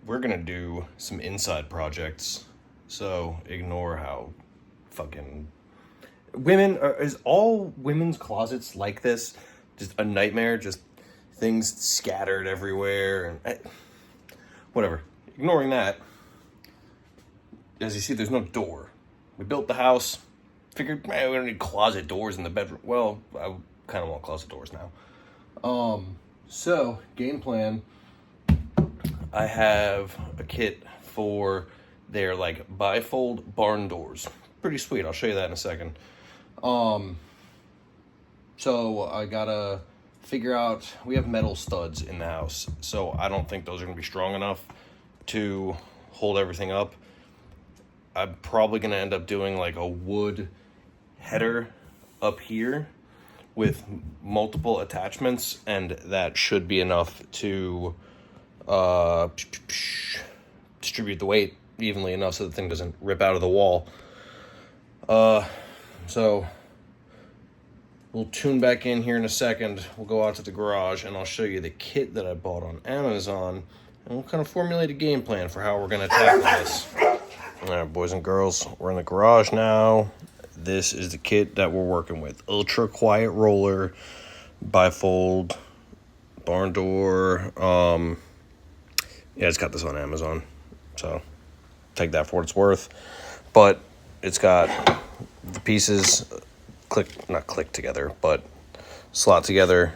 we're gonna do some inside projects. So ignore how fucking women is all women's closets like this. Just a nightmare. Just things scattered everywhere and whatever. Ignoring that, as you see, there's no door. We built the house. Figured, man, we don't need closet doors in the bedroom. Well, I kind of want closet doors now. So game plan. I have a kit for their like bifold barn doors. Pretty sweet. I'll show you that in a second. So I gotta figure out. We have metal studs in the house, so I don't think those are gonna be strong enough to hold everything up. I'm probably gonna end up doing like a wood header up here with multiple attachments, and that should be enough to distribute the weight evenly enough so the thing doesn't rip out of the wall. So we'll tune back in here in a second. We'll go out to the garage and I'll show you the kit that I bought on Amazon, and we'll kind of formulate a game plan for how we're going to tackle this. All right, boys and girls, we're in the garage now. This is the kit that we're working with. Ultra quiet roller, bifold, barn door. Yeah, it's got this on Amazon, so take that for what it's worth. But it's got the pieces not click together, but slot together.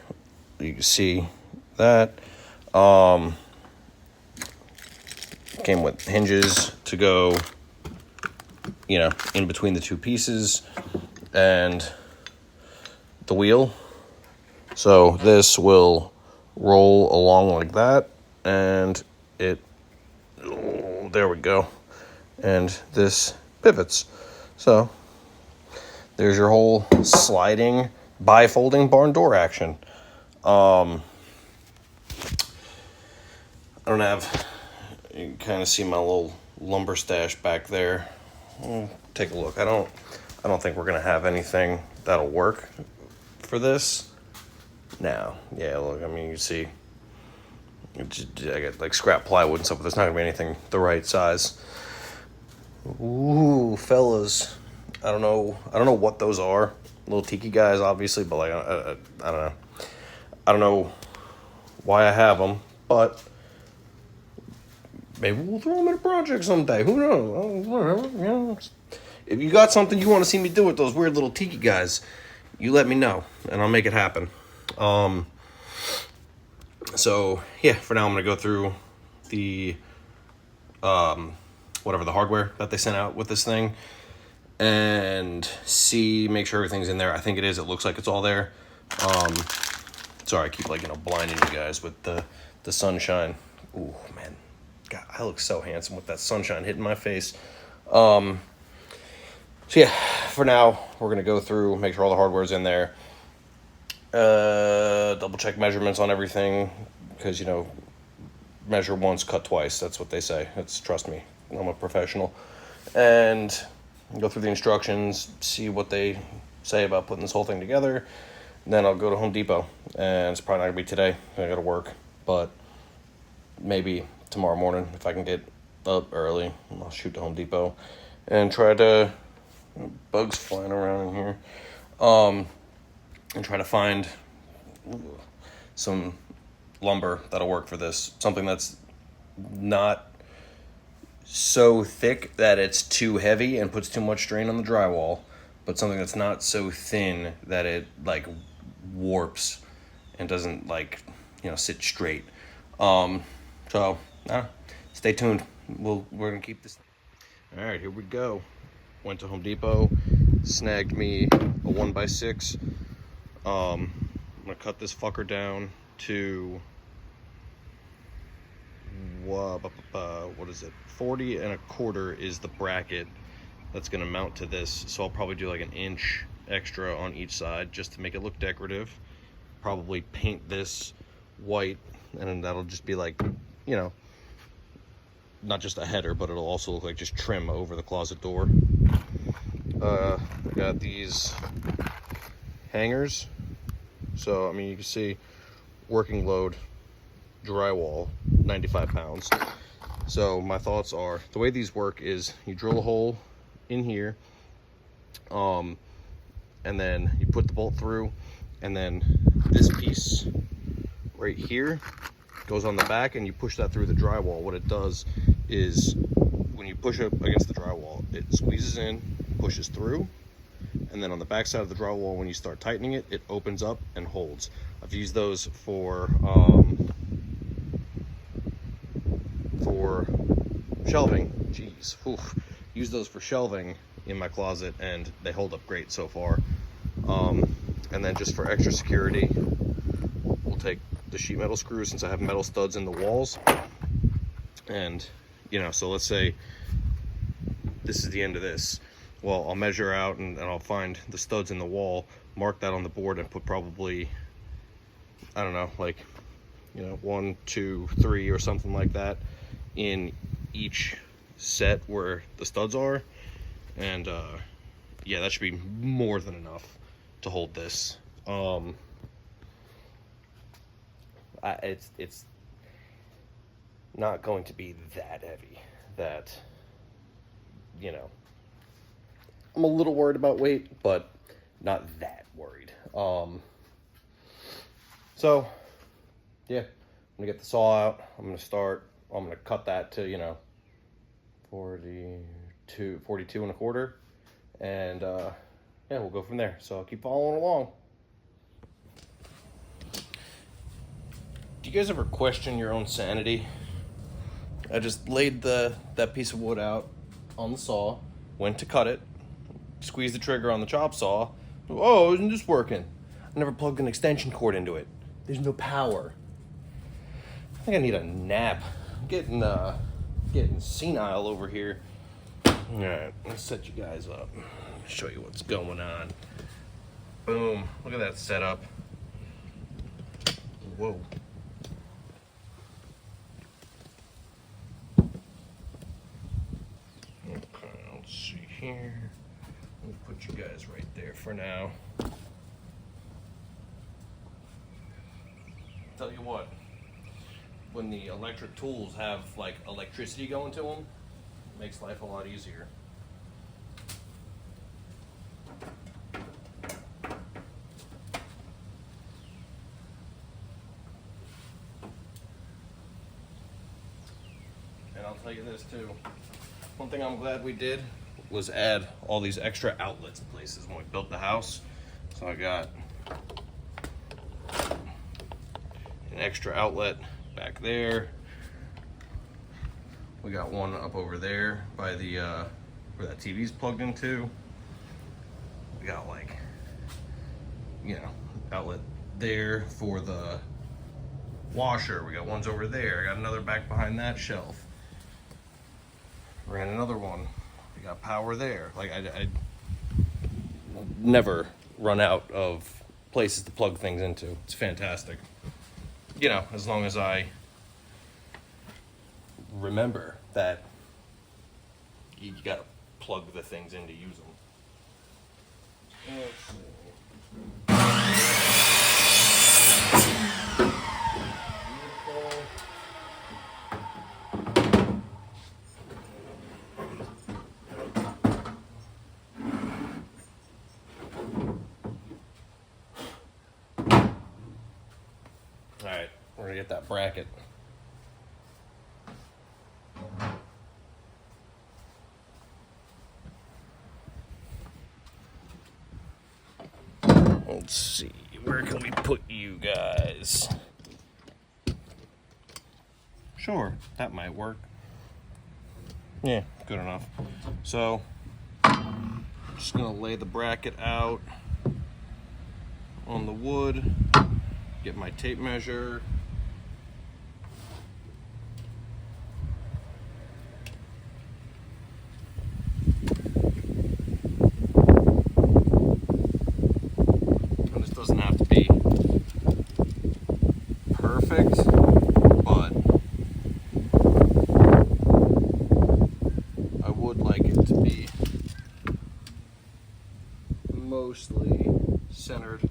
You can see that. Came with hinges to go, in between the two pieces, and the wheel. So this will roll along like that, and there we go. And this pivots. So there's your whole sliding, bifolding barn door action. I don't have, you can kind of see my little lumber stash back there. Take a look. I don't think we're gonna have anything that'll work for this. Now, yeah, look, I mean, you see, I got like scrap plywood and stuff, but there's not gonna be anything the right size. Ooh, fellas, I don't know what those are. Little tiki guys, obviously, but like I don't know. I don't know why I have them, but maybe we'll throw them in a project someday. Who knows? Whatever. If you got something you want to see me do with those weird little tiki guys, you let me know, and I'll make it happen. So yeah, for now I'm gonna go through the whatever the hardware that they sent out with this thing, and make sure everything's in there. I think it is. It looks like it's all there. Sorry, I keep blinding you guys with the sunshine. Ooh, man. God, I look so handsome with that sunshine hitting my face. So yeah, for now, we're going to go through, make sure all the hardware's in there. Double check measurements on everything, because, measure once, cut twice. That's what they say. Trust me, I'm a professional. And go through the instructions, see what they say about putting this whole thing together. Then I'll go to Home Depot, and it's probably not going to be today. I got to work, but maybe tomorrow morning if I can get up early. I'll shoot to Home Depot and try to, bugs flying around in here, and try to find some lumber that'll work for this. Something that's not so thick that it's too heavy and puts too much strain on the drywall, but something that's not so thin that it warps and doesn't sit straight. So stay tuned. We're gonna keep this. All right, here we go. Went to Home Depot, snagged me a 1x6. I'm gonna cut this fucker down to what is it? 40 1/4 is the bracket that's gonna mount to this. So I'll probably do like an inch extra on each side just to make it look decorative. Probably paint this white, and then that'll just be not just a header, but it'll also look like just trim over the closet door. I got these hangers. So, I mean, you can see working load drywall, 95 pounds. So my thoughts are, the way these work is you drill a hole in here, and then you put the bolt through, and then this piece right here goes on the back, and you push that through the drywall. What it does is when you push up against the drywall, it squeezes in, pushes through, and then on the back side of the drywall, when you start tightening it, it opens up and holds. I've used those for shelving. Jeez, oof. Use those for shelving in my closet, and they hold up great so far. And then just for extra security, we'll take the sheet metal screws, since I have metal studs in the walls. And you know, so let's say this is the end of this. Well, I'll measure out and I'll find the studs in the wall, mark that on the board, and put probably, I don't know, like, you know, 1, 2, 3 or something like that in each set where the studs are. And yeah, that should be more than enough to hold this. It's not going to be that heavy that, you know, I'm a little worried about weight, but not that worried. So yeah, I'm gonna get the saw out. I'm gonna cut that to, you know, 42 1/4, and yeah, we'll go from there. So I'll keep following along. Do you guys ever question your own sanity? I just laid that piece of wood out on the saw, went to cut it, squeezed the trigger on the chop saw. Oh, isn't this working? I never plugged an extension cord into it. There's no power. I think I need a nap. I'm getting senile over here. All right, let's set you guys up. Show you what's going on. Boom! Look at that setup. Whoa. Okay, let's see here. Let me put you guys right there for now. Tell you what, when the electric tools have like electricity going to them, it makes life a lot easier. And I'll tell you this too, one thing I'm glad we did was add all these extra outlets places when we built the house. So I got an extra outlet back there. We got one up over there by the where that TV's plugged into. We got, like, you know, outlet there for the washer. We got ones over there. I got another back behind that shelf. Ran another one. We got power there. Like, I never run out of places to plug things into. It's fantastic. You know, as long as I remember that you gotta plug the things in to use them. All right, we're gonna get that bracket. Let's see, where can we put you guys? Sure, that might work. Yeah, good enough. So, just gonna lay the bracket out on the wood, get my tape measure. Doesn't have to be perfect, but I would like it to be mostly centered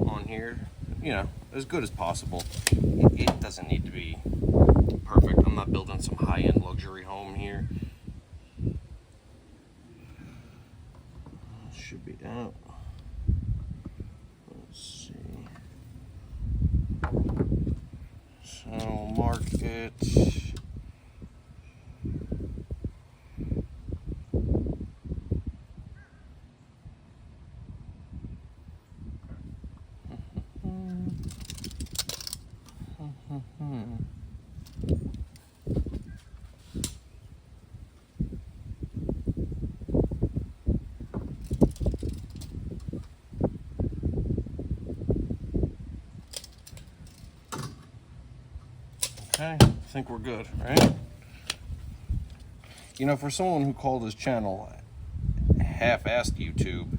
on here, you know, as good as possible. It doesn't need to be perfect. I'm not building some high-end luxury we'll mark it. Okay, I think we're good, right? You know, for someone who called his channel half-assed YouTube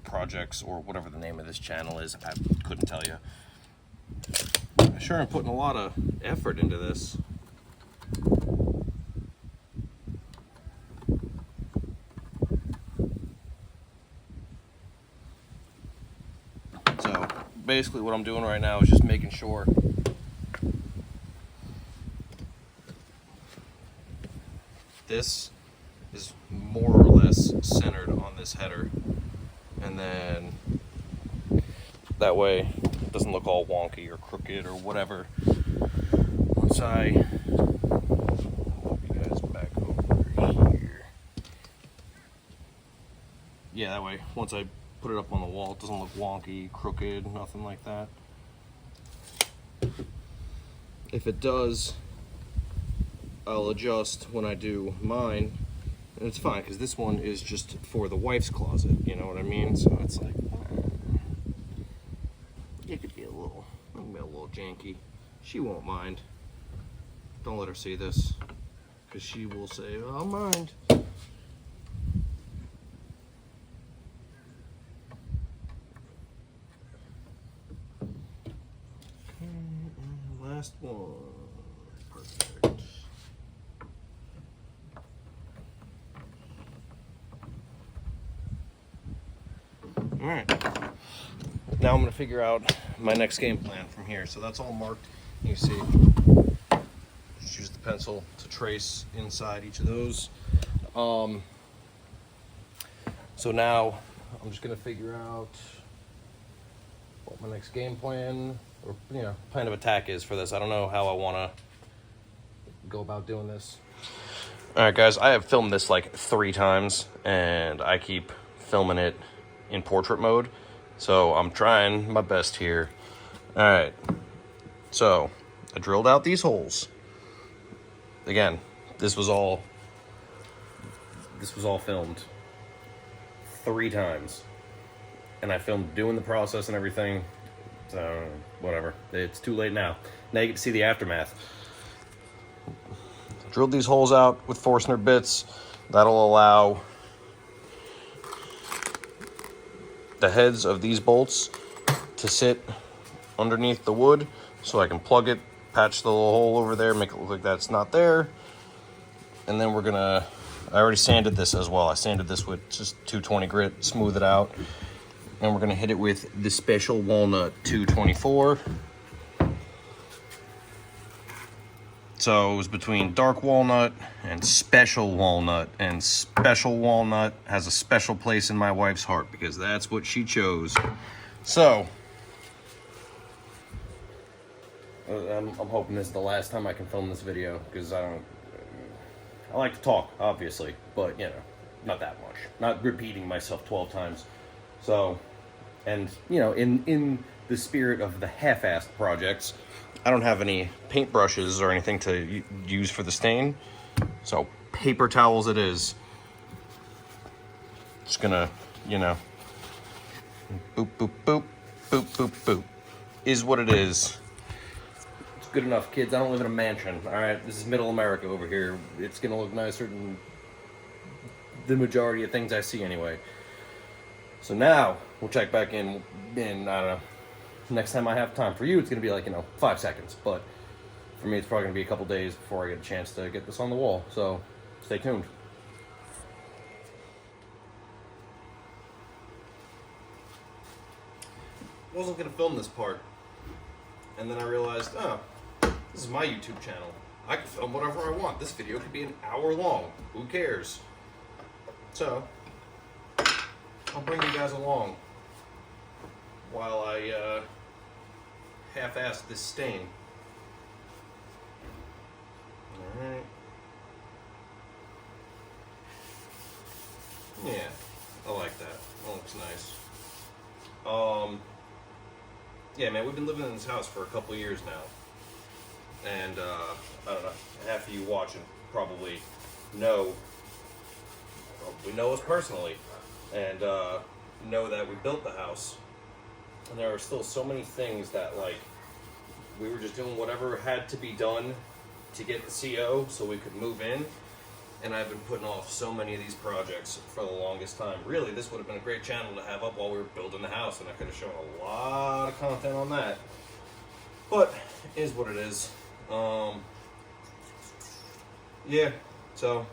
projects, or whatever the name of this channel is, I couldn't tell you. I sure am putting a lot of effort into this. So basically what I'm doing right now is just making sure this is more or less centered on this header, and then that way it doesn't look all wonky or crooked or whatever. Once I move you guys back over here, yeah, that way once I put it up on the wall, it doesn't look wonky, crooked, nothing like that. If it does, I'll adjust when I do mine, and it's fine because this one is just for the wife's closet, you know what I mean? So it's like, it could be a little janky. She won't mind. Don't let her see this, because she will say, I'll mind. Last one. Perfect. All right. Now I'm going to figure out my next game plan from here. So that's all marked. You see, just use the pencil to trace inside each of those. So now I'm just going to figure out what my next game plan, or plan of attack is for this. I don't know how I want to go about doing this. All right, guys, I have filmed this like 3 times, and I keep filming it in portrait mode, so I'm trying my best here. All right, so I drilled out these holes. Again, this was all filmed 3 times, and I filmed doing the process and everything. So whatever, it's too late now. Now you get to see the aftermath. Drilled these holes out with Forstner bits. That'll allow the heads of these bolts to sit underneath the wood, so I can plug it, patch the little hole over there, make it look like that's not there. And then we're gonna, I already sanded this as well. I sanded this with just 220 grit, smooth it out. And we're gonna hit it with the Special Walnut 224. So it was between Dark Walnut and Special Walnut, and Special Walnut has a special place in my wife's heart because that's what she chose. So I'm hoping this is the last time I can film this video, because I like to talk, obviously, but not that much, not repeating myself 12 times. So, and in the spirit of the half-assed projects, I don't have any paintbrushes or anything to use for the stain, so paper towels it is. Just gonna, boop, boop, boop, boop, boop, boop, is what it is. It's good enough, kids. I don't live in a mansion, all right? This is middle America over here. It's gonna look nicer than the majority of things I see anyway. So now, we'll check back in, I don't know, next time I have time. For you, it's going to be like, 5 seconds. But for me, it's probably going to be a couple days before I get a chance to get this on the wall. So stay tuned. I wasn't going to film this part. And then I realized, this is my YouTube channel. I can film whatever I want. This video could be an hour long. Who cares? So I'll bring you guys along while I half-ass this stain. yeah, man, we've been living in this house for a couple years now. And, I don't know, half of you watching probably know us personally. And, know that we built the house. And there are still so many things that, like, we were just doing whatever had to be done to get the CO so we could move in. And I've been putting off so many of these projects for the longest time. Really, this would have been a great channel to have up while we were building the house, and I could have shown a lot of content on that. But, it is what it is. Yeah, so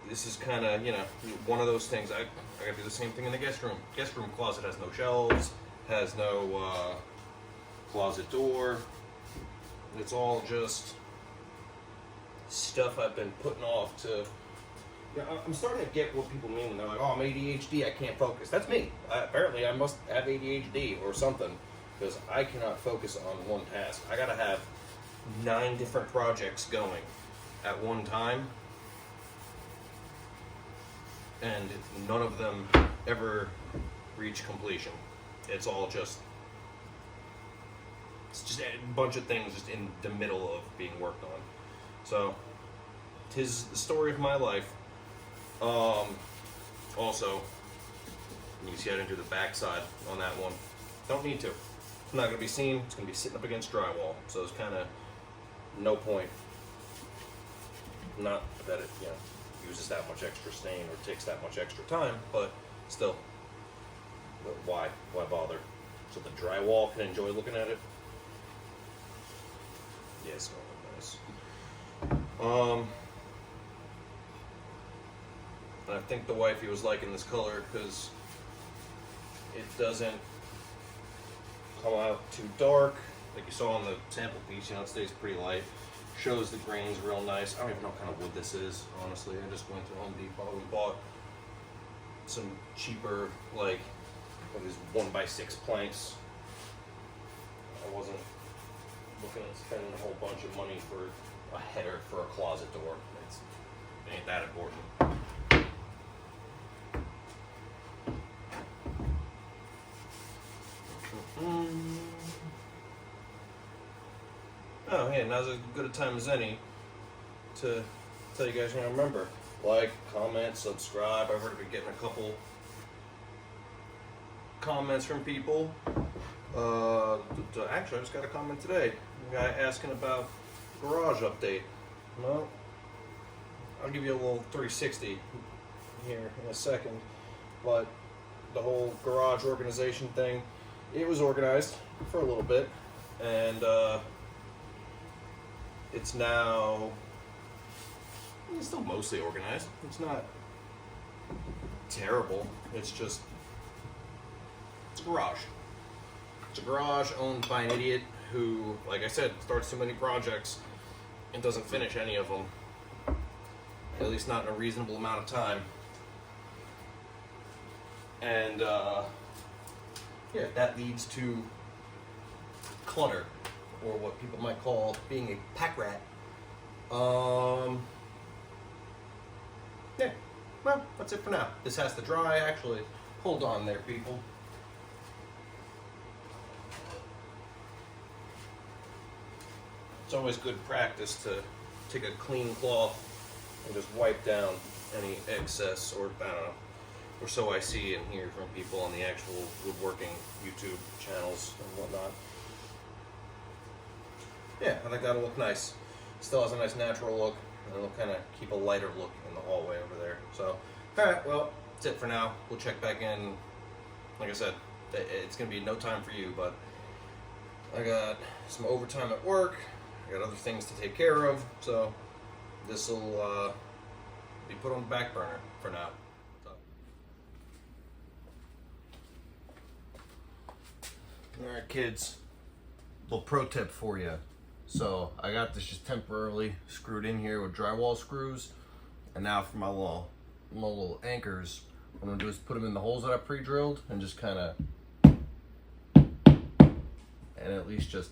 this is kind of, you know, one of those things. I gotta do the same thing in the guest room. Guest room closet has no shelves, has no closet door. It's all just stuff I've been putting off to. You know, I'm starting to get what people mean when they're like, "Oh, I'm ADHD. I can't focus." That's me. Apparently, I must have ADHD or something, because I cannot focus on one task. I gotta have 9 different projects going at one time, and none of them ever reach completion. It's just a bunch of things just in the middle of being worked on. So, 'tis the story of my life. Also, you can see I didn't do the backside on that one. Don't need to. It's not going to be seen. It's going to be sitting up against drywall. So it's kind of no point. Not that it, you know, uses that much extra stain or takes that much extra time, but still, why bother? So the drywall can enjoy looking at it. Yeah, it's going to look nice. I think the wifey was liking this color because it doesn't come out too dark, like you saw on the sample piece. You know, it stays pretty light. Shows the grains real nice. I don't even know what kind of wood this is, honestly. I just went to Home Depot. We bought some cheaper, like, what is 1x6 planks. I wasn't looking at spending a whole bunch of money for a header for a closet door. It ain't that important. Oh, yeah, now's as good a time as any to tell you guys, you know, remember, like, comment, subscribe. I've already been getting a couple comments from people. Actually, I just got a comment today. A guy asking about garage update. Well, I'll give you a little 360 here in a second, but the whole garage organization thing, it was organized for a little bit, and it's still mostly organized. It's not terrible. It's just, it's a garage. It's a garage owned by an idiot who, like I said, starts too many projects and doesn't finish any of them. At least not in a reasonable amount of time. And, yeah, that leads to clutter, or what people might call being a pack rat. Yeah, well, that's it for now. This has to dry, actually. Hold on there, people. It's always good practice to take a clean cloth and just wipe down any excess, or I don't know, or so I see and hear from people on the actual woodworking YouTube channels and whatnot. Yeah, I think that'll look nice. Still has a nice natural look, and it'll kind of keep a lighter look in the hallway over there. So, alright, well, that's it for now. We'll check back in. Like I said, it's going to be no time for you, but I got some overtime at work. I got other things to take care of, so this will be put on the back burner for now. So. Alright, kids, little pro tip for you. So I got this just temporarily screwed in here with drywall screws, and now for my little anchors, what I'm gonna do is put them in the holes that I pre-drilled and just kind of, and at least just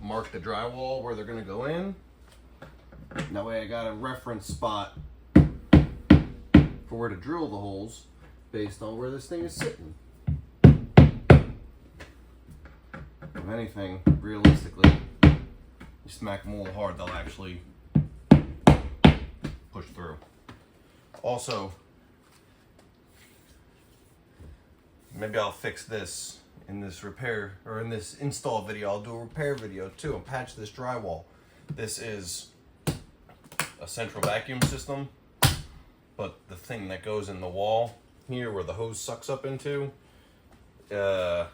mark the drywall where they're gonna go in. That way I got a reference spot for where to drill the holes based on where this thing is sitting. anything, realistically, you smack them a little hard, they'll actually push through. Also, maybe I'll fix this in this repair, or in this install video. I'll do a repair video too and patch this drywall. This is a central vacuum system, but the thing that goes in the wall here where the hose sucks up into, I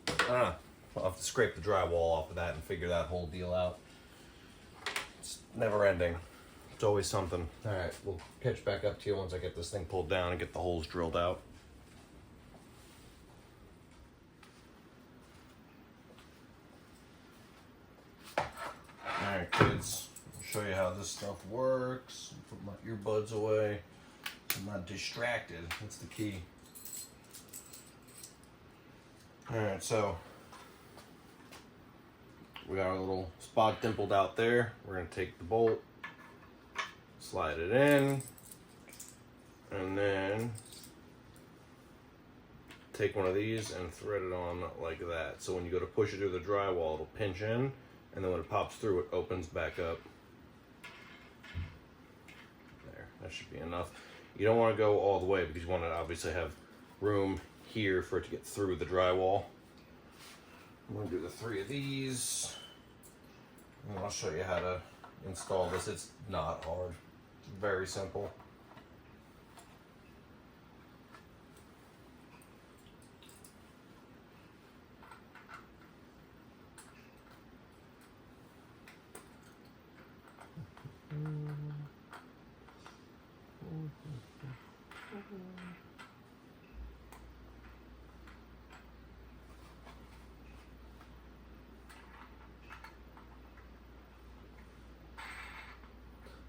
don't know. I'll have to scrape the drywall off of that and figure that whole deal out. It's never ending. It's always something. All right, we'll catch back up to you once I get this thing pulled down and get the holes drilled out. All right, kids, I'll show you how this stuff works. Put my earbuds away. I'm not distracted. That's the key. All right, so we got our little spot dimpled out there. We're gonna take the bolt, slide it in, and then take one of these and thread it on like that. So when you go to push it through the drywall, it'll pinch in, and then when it pops through, it opens back up. There, that should be enough. You don't want to go all the way because you want to obviously have room here for it to get through the drywall. I'm going to do the 3 of these, and I'll show you how to install this. It's not hard, it's very simple.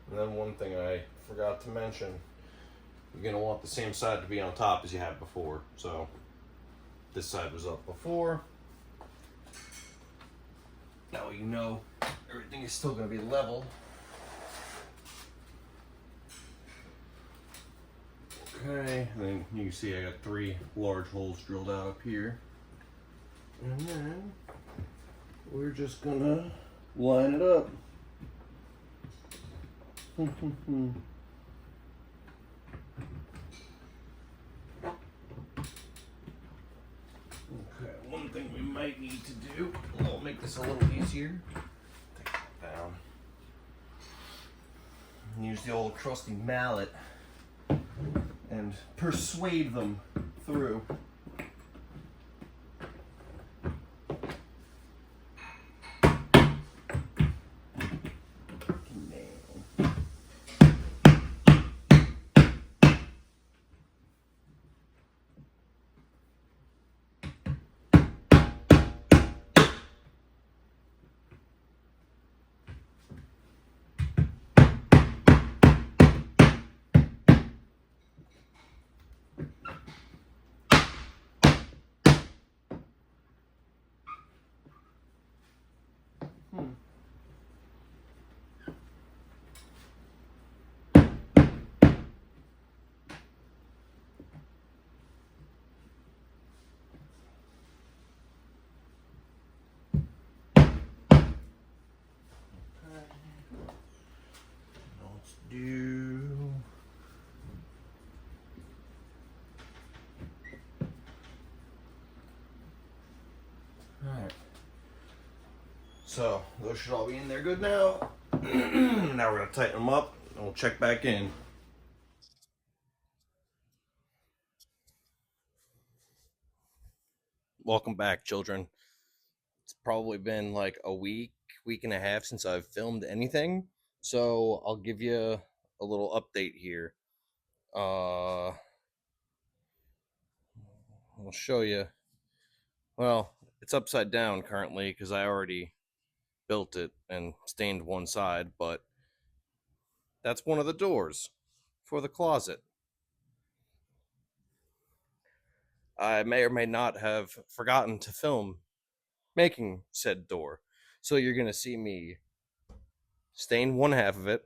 And then one thing I forgot to mention, you're going to want the same side to be on top as you had before. So this side was up before. Now you know everything is still going to be level. Okay, and then you can see I got 3 large holes drilled out up here. And then we're just gonna line it up. Okay, one thing we might need to do, I'll make this a little easier. Take that down. Use the old trusty mallet and persuade them through. Do alright. So those should all be in there good now. Now we're gonna tighten them up and we'll check back in. Welcome back, children. It's probably been like a week and a half since I've filmed anything. So I'll give you a little update here. I'll show you. Well, it's upside down currently because I already built it and stained one side, but that's one of the doors for the closet. I may or may not have forgotten to film making said door. So you're going to see me stain one half of it.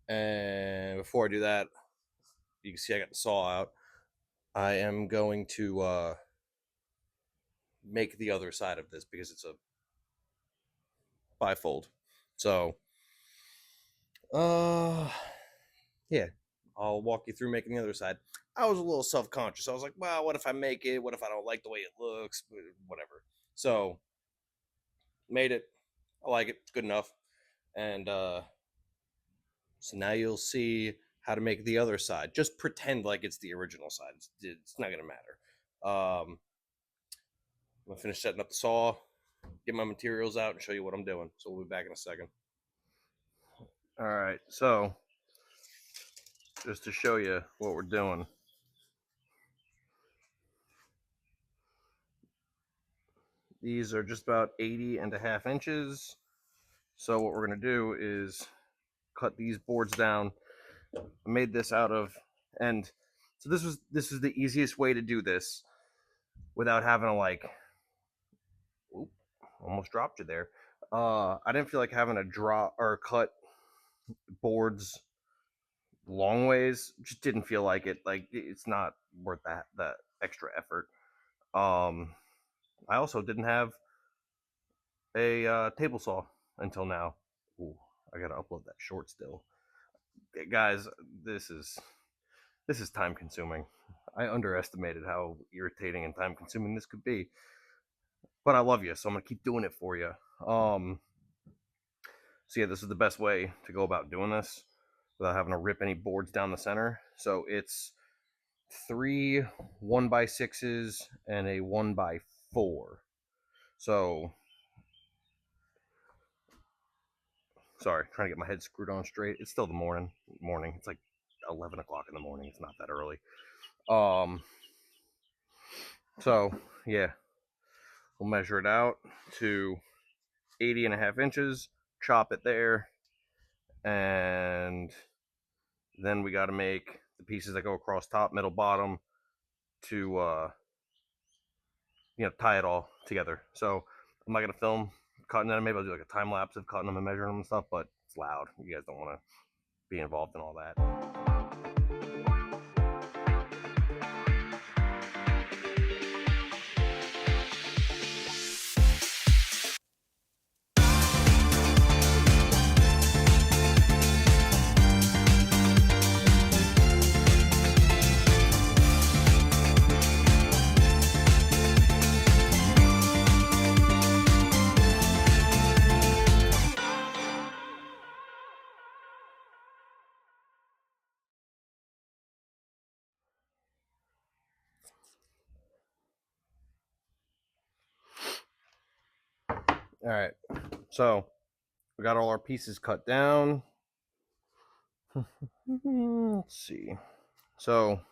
And before I do that, you can see I got the saw out. I am going to make the other side of this because it's a bifold. So, yeah, I'll walk you through making the other side. I was a little self-conscious. I was like, well, what if I make it? What if I don't like the way it looks? Whatever. So, made it. I like it. It's good enough. And so now you'll see how to make the other side. Just pretend like it's the original side. It's not going to matter. I'm going to finish setting up the saw, get my materials out, and show you what I'm doing. So we'll be back in a second. All right. So just to show you what we're doing. These are just about 80.5 inches. So what we're going to do is cut these boards down. I made this out of, and so this is the easiest way to do this without having to like, oop, almost dropped you there. I didn't feel like having to draw or cut boards long ways. Just didn't feel like it. Like it's not worth that extra effort. I also didn't have a table saw until now. Ooh, I gotta upload that short still. Guys, this is time consuming. I underestimated how irritating and time consuming this could be. But I love you, so I'm gonna keep doing it for you. So yeah, this is the best way to go about doing this without having to rip any boards down the center. So it's 3 1x6s and a 1x4. So sorry, trying to get my head screwed on straight. It's still the morning. It's like 11 o'clock in the morning. It's not that early. So yeah, we'll measure it out to 80.5 inches, chop it there, and then we got to make the pieces that go across top, middle, bottom to tie it all together. So I'm not gonna film cutting them. Maybe I'll do like a time lapse of cutting them and measuring them and stuff, but it's loud. You guys don't want to be involved in all that. All right, so we got all our pieces cut down. Let's see. So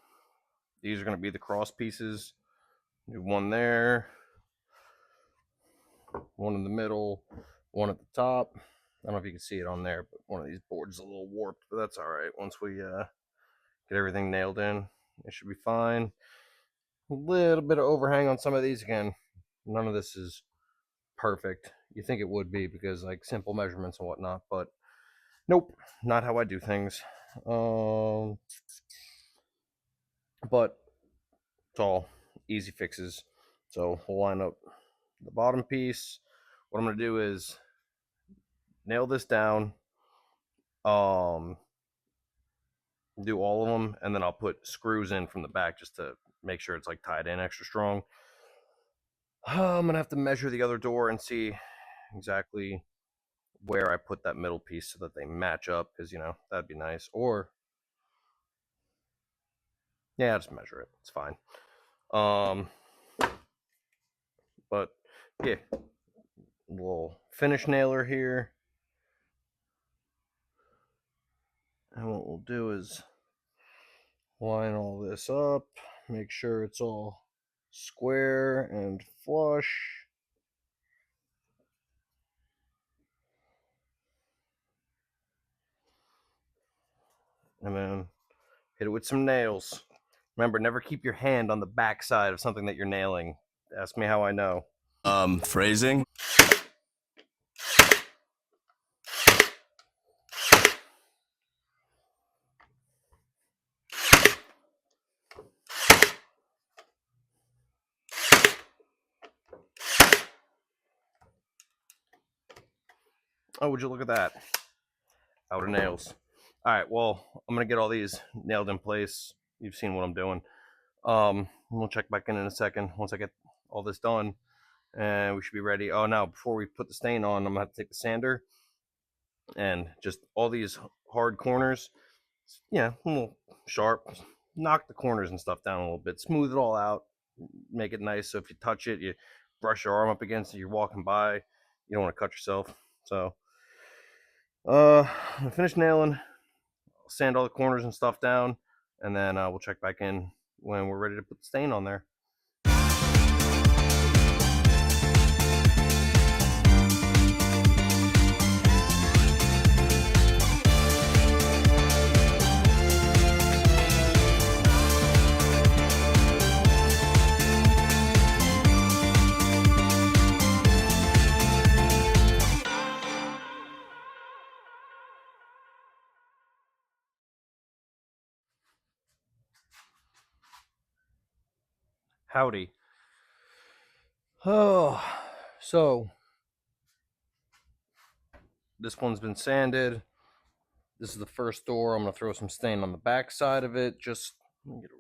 these are going to be the cross pieces. Do one there, one in the middle, one at the top. I don't know if you can see it on there, but one of these boards is a little warped, but that's all right. Once we get everything nailed in, it should be fine. A little bit of overhang on some of these. Again, none of this is perfect. You think it would be because like simple measurements and whatnot, but nope, not how I do things. But it's all easy fixes. So we'll line up the bottom piece. What I'm going to do is nail this down, do all of them, and then I'll put screws in from the back just to make sure it's like tied in extra strong. I'm going to have to measure the other door and see exactly where I put that middle piece so that they match up, because that'd be nice. Or yeah, I'll just measure it. It's fine. But yeah, little finish nailer here, and what we'll do is line all this up, make sure it's all square and flush. And then hit it with some nails. Remember, never keep your hand on the back side of something that you're nailing. Ask me how I know. Phrasing? Oh, would you look at that? Outer nails. All right, well, I'm gonna get all these nailed in place. You've seen what I'm doing. We'll check back in a second once I get all this done, and we should be ready. Oh, now before we put the stain on, I'm gonna have to take the sander and just all these hard corners, a little sharp, knock the corners and stuff down a little bit, smooth it all out, make it nice. So if you touch it, you brush your arm up against it, you're walking by, you don't want to cut yourself. So I'm gonna finish nailing, sand all the corners and stuff down, and then we'll check back in when we're ready to put the stain on there. Howdy. Oh, so this one's been sanded. This is the first door. I'm gonna throw some stain on the back side of it. Just let me get a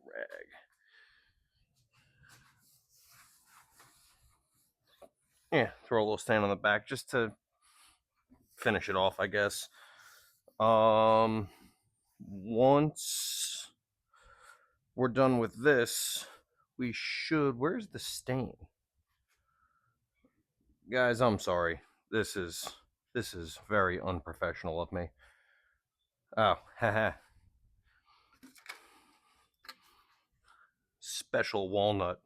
rag. Yeah, throw a little stain on the back just to finish it off, I guess. Once we're done with this, we should. Where's the stain? Guys, I'm sorry. This is very unprofessional of me. Oh, haha. Special walnut.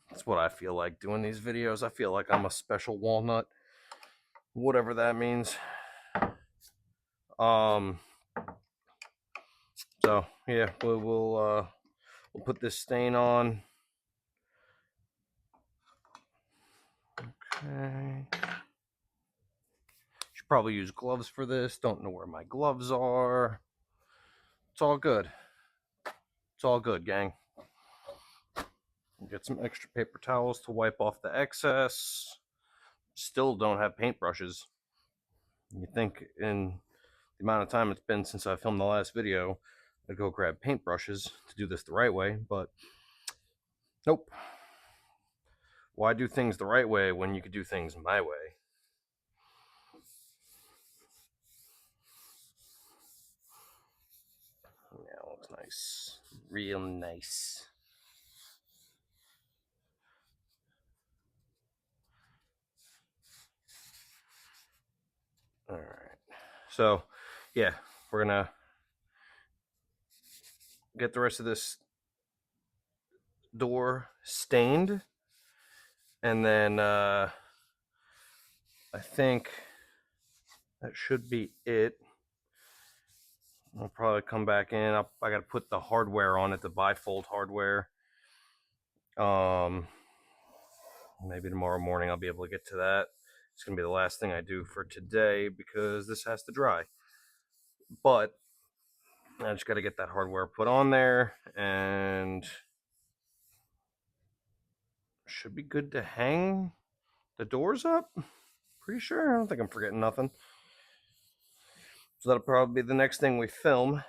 That's what I feel like doing these videos. I feel like I'm a special walnut. Whatever that means. So yeah, we'll put this stain on. Okay. Should probably use gloves for this. Don't know where my gloves are. It's all good. It's all good, gang. Get some extra paper towels to wipe off the excess. Still don't have paintbrushes. You think in the amount of time it's been since I filmed the last video, I'd go grab paintbrushes to do this the right way, but nope. Why do things the right way when you could do things my way? Yeah, looks nice. Real nice. All right. So, yeah, we're gonna get the rest of this door stained, and then I think that should be it. I'll probably come back in. I got to put the hardware on it, the bifold hardware. Maybe tomorrow morning I'll be able to get to that. It's gonna be the last thing I do for today because this has to dry. But I just got to get that hardware put on there, and should be good to hang the doors up. Pretty sure. I don't think I'm forgetting nothing. So that'll probably be the next thing we film.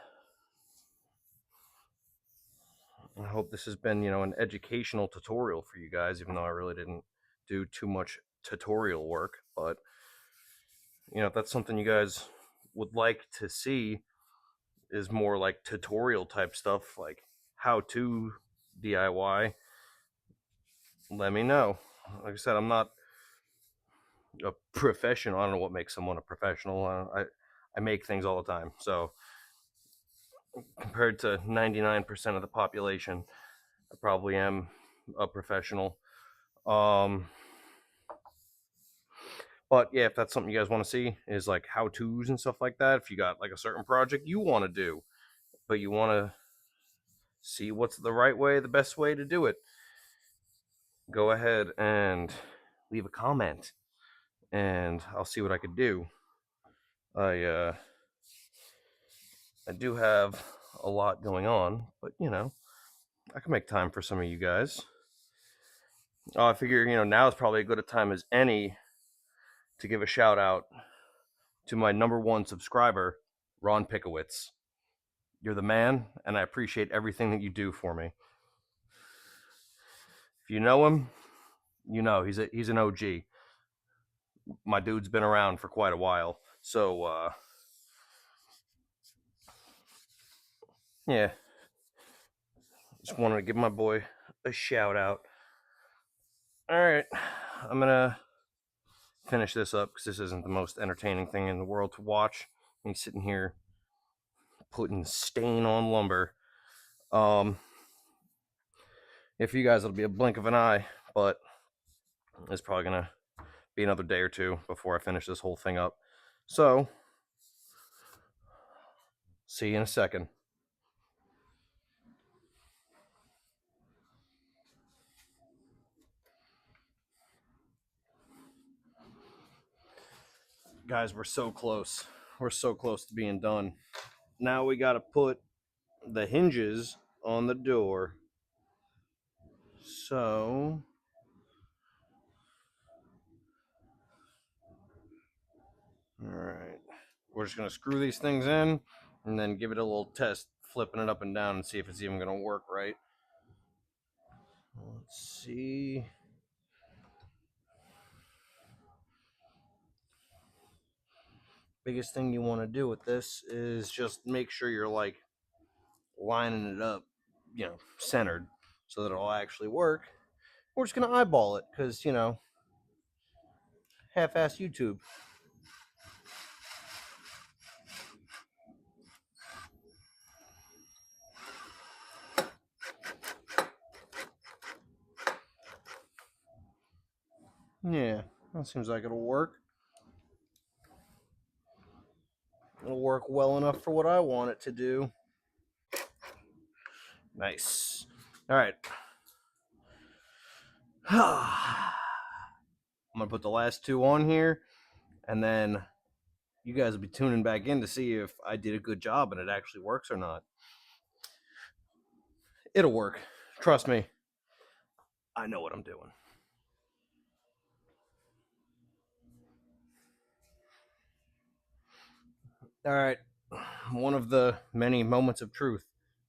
I hope this has been, an educational tutorial for you guys, even though I really didn't do too much tutorial work. But, if that's something you guys would like to see, is more like tutorial type stuff, like how to DIY, let me know. Like I said, I'm not a professional. I don't know what makes someone a professional. I make things all the time. So compared to 99% of the population, I probably am a professional. But yeah, if that's something you guys want to see, is like how to's and stuff like that. If you got like a certain project you want to do, but you want to see what's the right way, the best way to do it, go ahead and leave a comment, and I'll see what I could do. I do have a lot going on, but I can make time for some of you guys. I figure now is probably as good a time as any to give a shout out to my #1 subscriber, Ron Pickowitz. You're the man, and I appreciate everything that you do for me. If you know him, you know he's an OG. My dude's been around for quite a while, so yeah, just wanted to give my boy a shout out. All right, I'm gonna finish this up because this isn't the most entertaining thing in the world to watch. Me sitting here putting stain on lumber. If you guys, it'll be a blink of an eye, but it's probably gonna be another day or two before I finish this whole thing up. So, see you in a second. Guys, we're so close. We're so close to being done. Now we got to put the hinges on the door. So, all right. We're just going to screw these things in and then give it a little test, flipping it up and down and see if it's even going to work right. Let's see. Biggest thing you want to do with this is just make sure you're like lining it up, centered so that it'll actually work. We're just going to eyeball it because, half-ass YouTube. Yeah, that seems like it'll work. It'll work well enough for what I want it to do. Nice. All right. I'm going to put the last two on here, and then you guys will be tuning back in to see if I did a good job and it actually works or not. It'll work. Trust me. I know what I'm doing. All right. One of the many moments of truth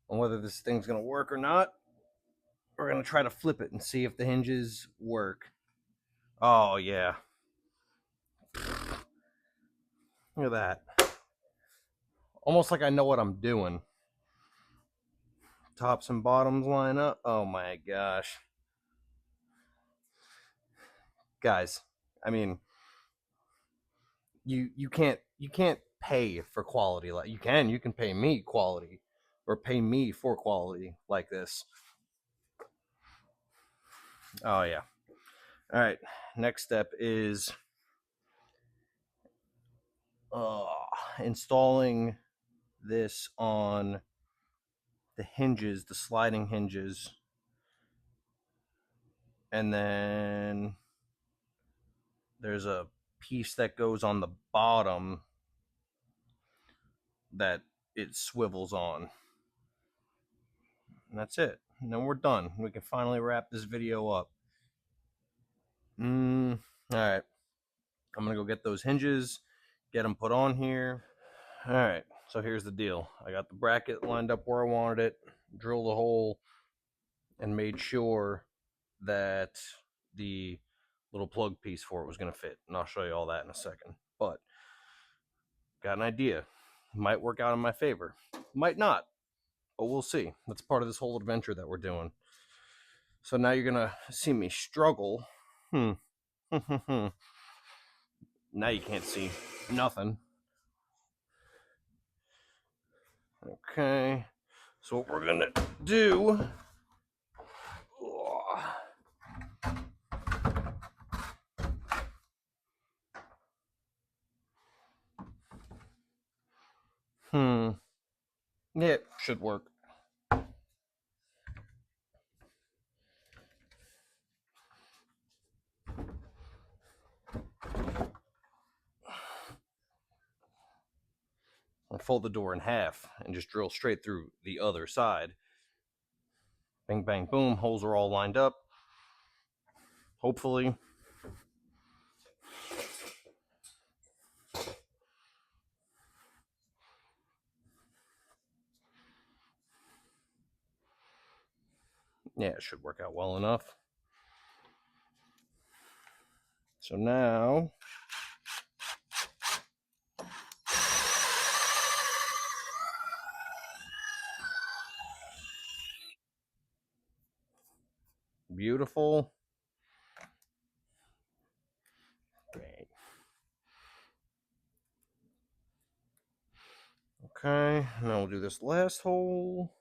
on whether this thing's going to work or not. We're going to try to flip it and see if the hinges work. Oh, yeah. Look at that. Almost like I know what I'm doing. Tops and bottoms line up. Oh my gosh. Guys, I mean, you can't pay for quality like you can pay me quality or pay me for quality like this. Oh yeah. All right. Next step is installing this on the hinges, the sliding hinges, and then there's a piece that goes on the bottom that it swivels on. And that's it. And then we're done. We can finally wrap this video up. All right. I'm going to go get those hinges, get them put on here. All right. So here's the deal. I got the bracket lined up where I wanted it, drilled a hole, and made sure that the little plug piece for it was going to fit. And I'll show you all that in a second. But got an idea. Might work out in my favor. Might not. But we'll see. That's part of this whole adventure that we're doing. So now you're going to see me struggle. Now you can't see nothing. Okay. So what we're going to do... Yeah, it should work. I'll fold the door in half and just drill straight through the other side. Bang, bang, boom. Holes are all lined up. Hopefully. Yeah, it should work out well enough. So now beautiful. Great. Okay, now we'll do this last hole.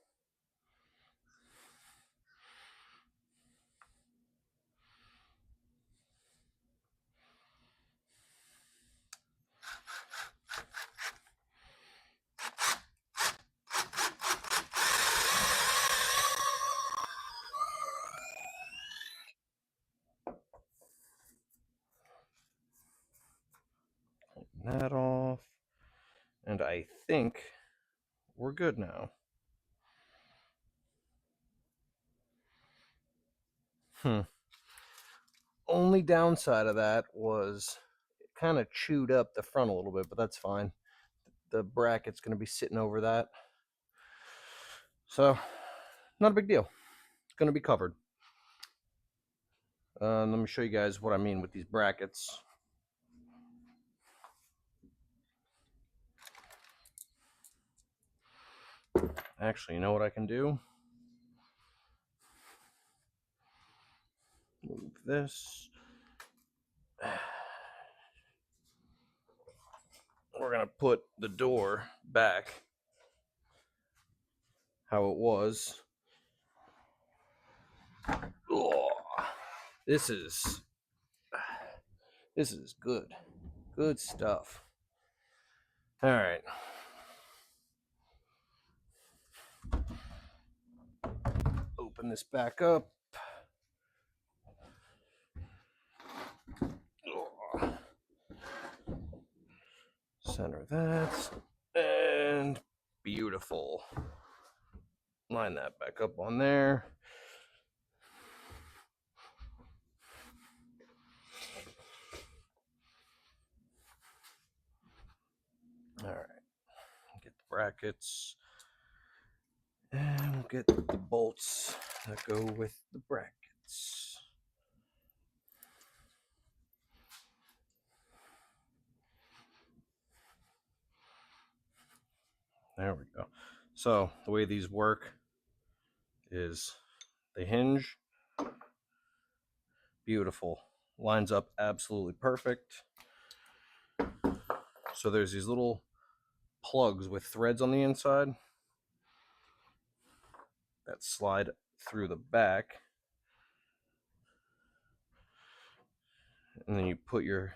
Clean that off. And I think we're good now. Only downside of that was it kind of chewed up the front a little bit, but that's fine. The bracket's going to be sitting over that. So, not a big deal. It's going to be covered. Let me show you guys what I mean with these brackets. Actually, you know what I can do? Move this. We're going to put the door back how it was. Oh, this is good. Good stuff. All right. Open this back up. Center that. And beautiful. Line that back up on there. All right. Get the brackets. And we'll get the bolts that go with the brackets. There we go. So the way these work is they hinge. Beautiful. Lines up absolutely perfect. So there's these little plugs with threads on the inside that slide through the back. And then you put your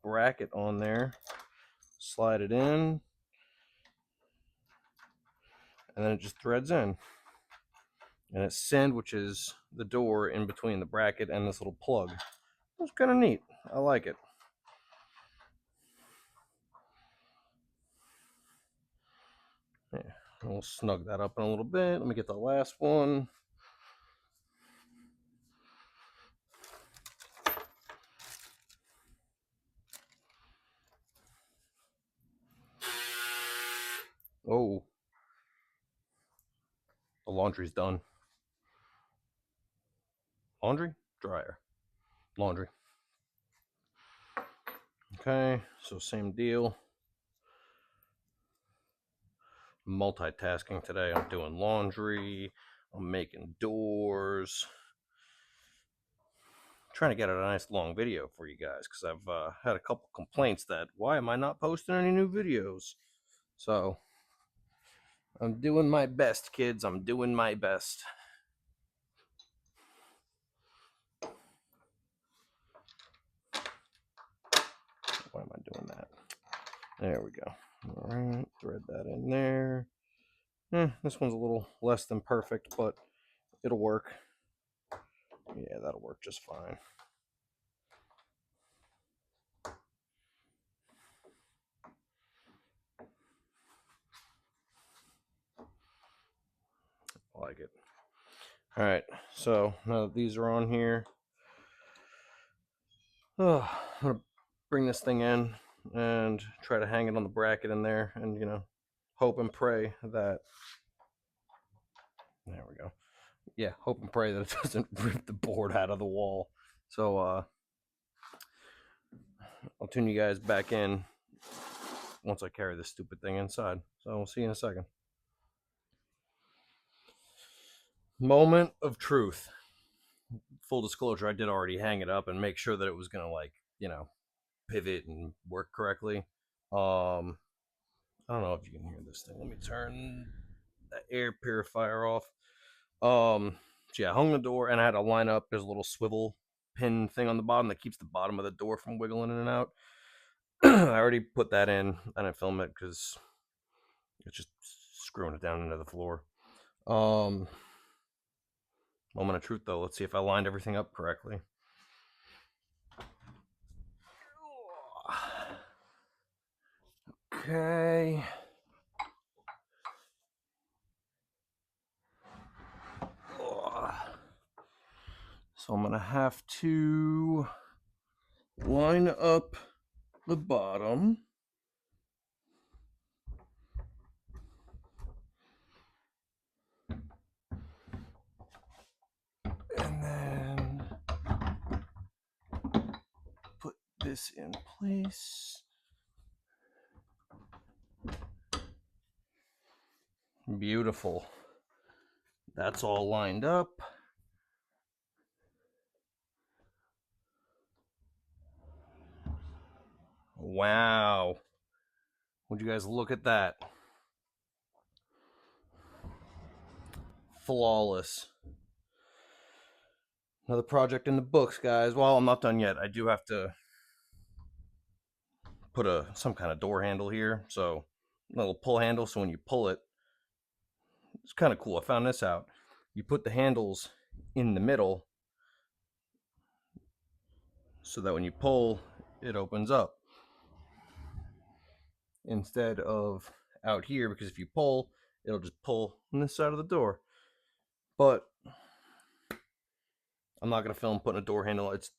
bracket on there, slide it in, and then it just threads in. And it sandwiches the door in between the bracket and this little plug. It's kind of neat. I like it. Yeah, we'll snug that up in a little bit. Let me get the last one. Oh, the laundry's done. Laundry? Dryer. Laundry. Okay, so same deal. Multitasking today. I'm doing laundry. I'm making doors. I'm trying to get a nice long video for you guys because I've had a couple complaints that why am I not posting any new videos? So I'm doing my best, kids. I'm doing my best. Why am I doing that? There we go. All right, thread that in there. This one's a little less than perfect, but it'll work. Yeah, that'll work just fine. I like it. All right, so now that these are on here, I'm gonna bring this thing in and try to hang it on the bracket in there, and hope and pray that there we go. yeah, hope and pray that it doesn't rip the board out of the wall. So I'll tune you guys back in once I carry this stupid thing inside. So we'll see you in a second. Moment of truth. Full disclosure, I did already hang it up and make sure that it was gonna, like, pivot and work correctly. I don't know if you can hear this thing. Let me turn the air purifier off. So yeah, I hung the door and I had to line up. There's a little swivel pin thing on the bottom that keeps the bottom of the door from wiggling in and out. I already put that in. I didn't film it because it's just screwing it down into the floor. Moment of truth, though. Let's see if I lined everything up correctly. Okay. So I'm going to have to line up the bottom. And then put this in place. Beautiful. That's all lined up. Wow. Would you guys look at that? Flawless. Another project in the books, guys. Well, I'm not done yet. I do have to put some kind of door handle here. So a little pull handle, so when you pull it, it's kind of cool. I found this out. You put the handles in the middle so that when you pull, it opens up. Instead of out here, because if you pull, it'll just pull on this side of the door. But I'm not going to film putting a door handle. It's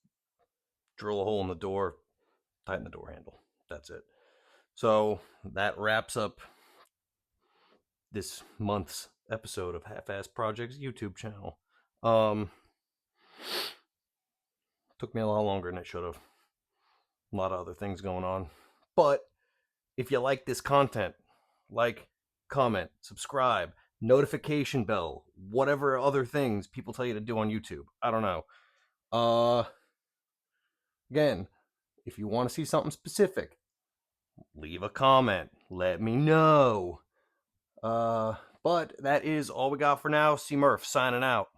drill a hole in the door, tighten the door handle. That's it. So that wraps up this month's episode of Half-Ass Projects YouTube channel. Took me a lot longer than it should have. A lot of other things going on. But if you like this content, like, comment, subscribe, notification bell, whatever other things people tell you to do on YouTube. I don't know. Again, if you want to see something specific, leave a comment. Let me know. But that is all we got for now. C Murph signing out.